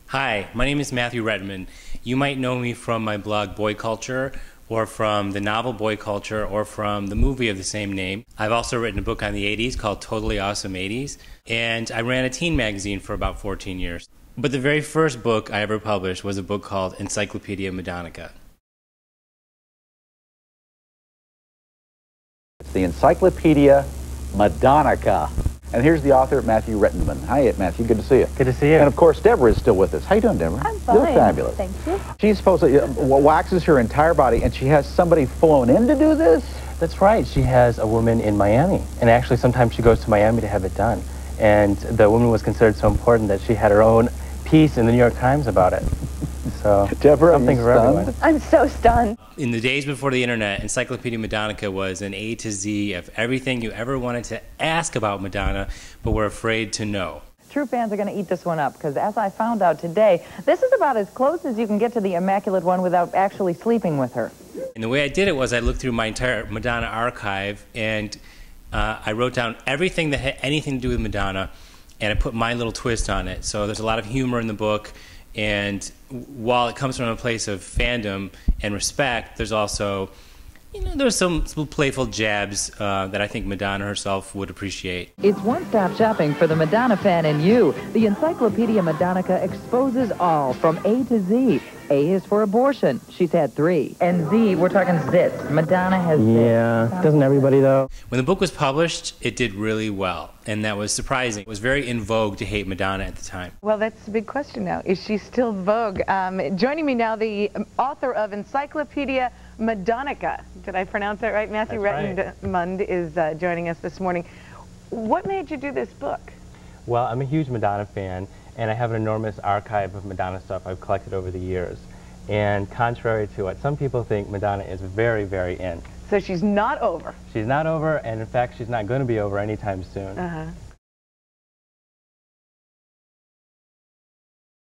Hi, my name is Matthew Redman. You might know me from my blog Boy Culture, or from the novel Boy Culture, or from the movie of the same name. I've also written a book on the 80s called Totally Awesome 80s, and I ran a teen magazine for about 14 years. But the very first book I ever published was a book called Encyclopedia Madonnica. It's the Encyclopedia Madonnica. And here's the author, Matthew Redman. Hi, Matthew. Good to see you. Good to see you. And, of course, Deborah is still with us. How you doing, Deborah? I'm fine. You look fabulous. Thank you. She supposedly waxes her entire body, and she has somebody flown in to do this? That's right. She has a woman in Miami. And actually, sometimes she goes to Miami to have it done. And the woman was considered so important that she had her own piece in the New York Times about it. So, Deborah, something for everyone. I'm so stunned. In the days before the internet, Encyclopedia Madonnica was an A to Z of everything you ever wanted to ask about Madonna, but were afraid to know. True fans are going to eat this one up, because as I found out today, this is about as close as you can get to the Immaculate One without actually sleeping with her. And the way I did it was I looked through my entire Madonna archive, and I wrote down everything that had anything to do with Madonna, and I put my little twist on it. So there's a lot of humor in the book, and while it comes from a place of fandom and respect, there's also, there's some playful jabs that I think Madonna herself would appreciate. It's one-stop shopping for the Madonna fan in you. The Encyclopedia Madonnica exposes all from A to Z. A is for abortion. She's had 3. And Z, we're talking zits. Madonna has zits. Yeah, doesn't everybody though? When the book was published, it did really well, and that was surprising. It was very in vogue to hate Madonna at the time. Well, that's the big question now. Is she still vogue? Joining me now, the author of Encyclopedia Madonnica. Did I pronounce that right? Matthew Redmond is joining us this morning. What made you do this book? Well, I'm a huge Madonna fan, and I have an enormous archive of Madonna stuff I've collected over the years. And contrary to what some people think, Madonna is very, very in. So she's not over. She's not over, and in fact, she's not going to be over anytime soon.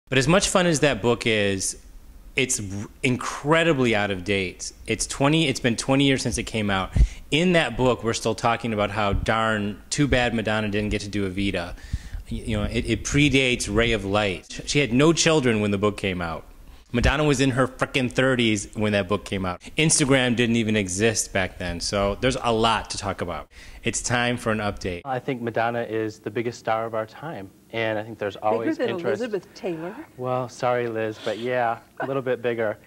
But as much fun as that book is, it's incredibly out of date. It's been 20 years since it came out. In that book, we're still talking about how darn too bad Madonna didn't get to do Evita. It predates Ray of Light. She had no children when the book came out. Madonna was in her frickin' 30s when that book came out. Instagram didn't even exist back then, so there's a lot to talk about. It's time for an update. I think Madonna is the biggest star of our time, and I think there's always Bigger than interest. Elizabeth Taylor? Well, sorry, Liz, but yeah, a little bit bigger.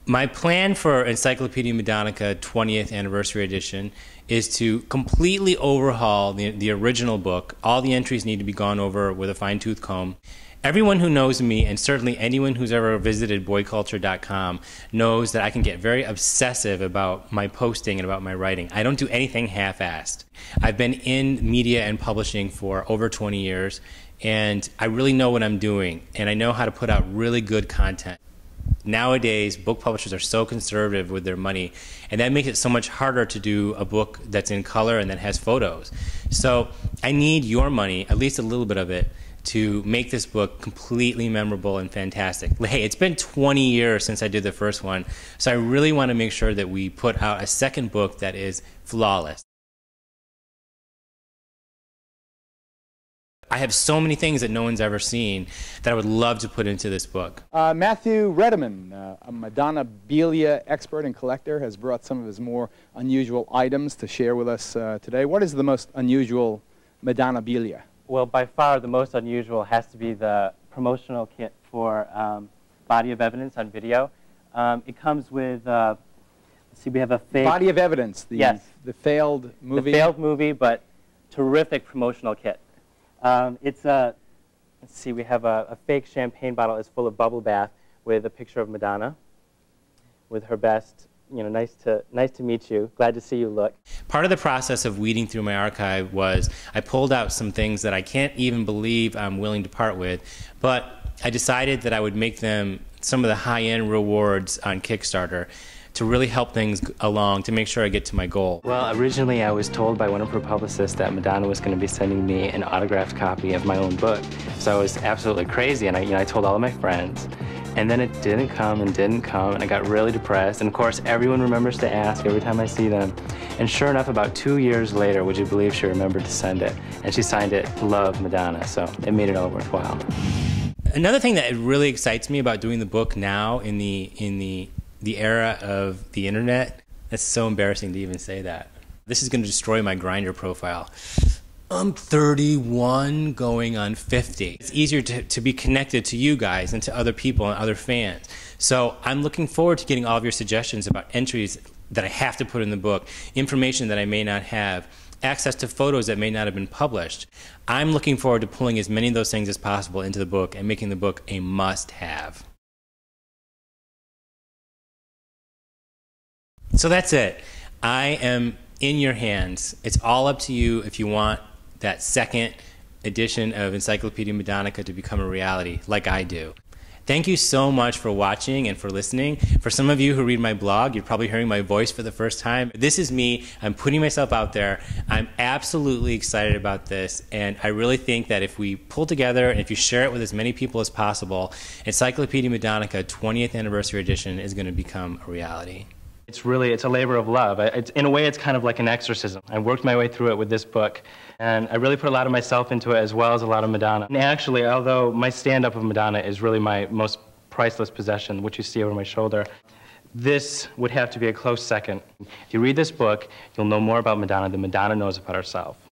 My plan for Encyclopedia Madonnica 20th Anniversary Edition is to completely overhaul the original book. All the entries need to be gone over with a fine-tooth comb. Everyone who knows me, and certainly anyone who's ever visited boyculture.com, knows that I can get very obsessive about my posting and about my writing. I don't do anything half-assed. I've been in media and publishing for over 20 years, and I really know what I'm doing, and I know how to put out really good content. Nowadays, book publishers are so conservative with their money, and that makes it so much harder to do a book that's in color and that has photos. So I need your money, at least a little bit of it, to make this book completely memorable and fantastic. Hey, it's been 20 years since I did the first one, so I really want to make sure that we put out a second book that is flawless. I have so many things that no one's ever seen that I would love to put into this book. Matthew Redman, a Madonnabilia expert and collector, has brought some of his more unusual items to share with us today. What is the most unusual Madonnabilia? Well, by far the most unusual has to be the promotional kit for Body of Evidence on video. It comes with, let's see, we have a fake... Body of Evidence, the failed movie? The failed movie, but terrific promotional kit. Let's see, we have a fake champagne bottle that's full of bubble bath with a picture of Madonna with her best. Nice to meet you. Glad to see you look. Part of the process of weeding through my archive was I pulled out some things that I can't even believe I'm willing to part with, but I decided that I would make them some of the high-end rewards on Kickstarter to really help things along, to make sure I get to my goal. Well, originally I was told by one of her publicists that Madonna was going to be sending me an autographed copy of my own book. So I was absolutely crazy, and I told all of my friends. And then it didn't come, and I got really depressed. And of course, everyone remembers to ask every time I see them. And sure enough, about 2 years later, would you believe she remembered to send it? And she signed it, Love, Madonna, so it made it all worthwhile. Another thing that really excites me about doing the book now in the era of the internet, it's so embarrassing to even say that. This is going to destroy my Grindr profile. I'm 31 going on 50. It's easier to be connected to you guys and to other people and other fans. So I'm looking forward to getting all of your suggestions about entries that I have to put in the book, information that I may not have, access to photos that may not have been published. I'm looking forward to pulling as many of those things as possible into the book and making the book a must-have. So that's it. I am in your hands. It's all up to you if you want that second edition of Encyclopedia Madonnica to become a reality, like I do. Thank you so much for watching and for listening. For some of you who read my blog, you're probably hearing my voice for the first time. This is me. I'm putting myself out there. I'm absolutely excited about this, and I really think that if we pull together and if you share it with as many people as possible, Encyclopedia Madonnica 20th Anniversary Edition is going to become a reality. It's a labor of love. In a way, it's kind of like an exorcism. I worked my way through it with this book, and I really put a lot of myself into it as well as a lot of Madonna. And actually, although my stand-up of Madonna is really my most priceless possession, which you see over my shoulder, this would have to be a close second. If you read this book, you'll know more about Madonna than Madonna knows about herself.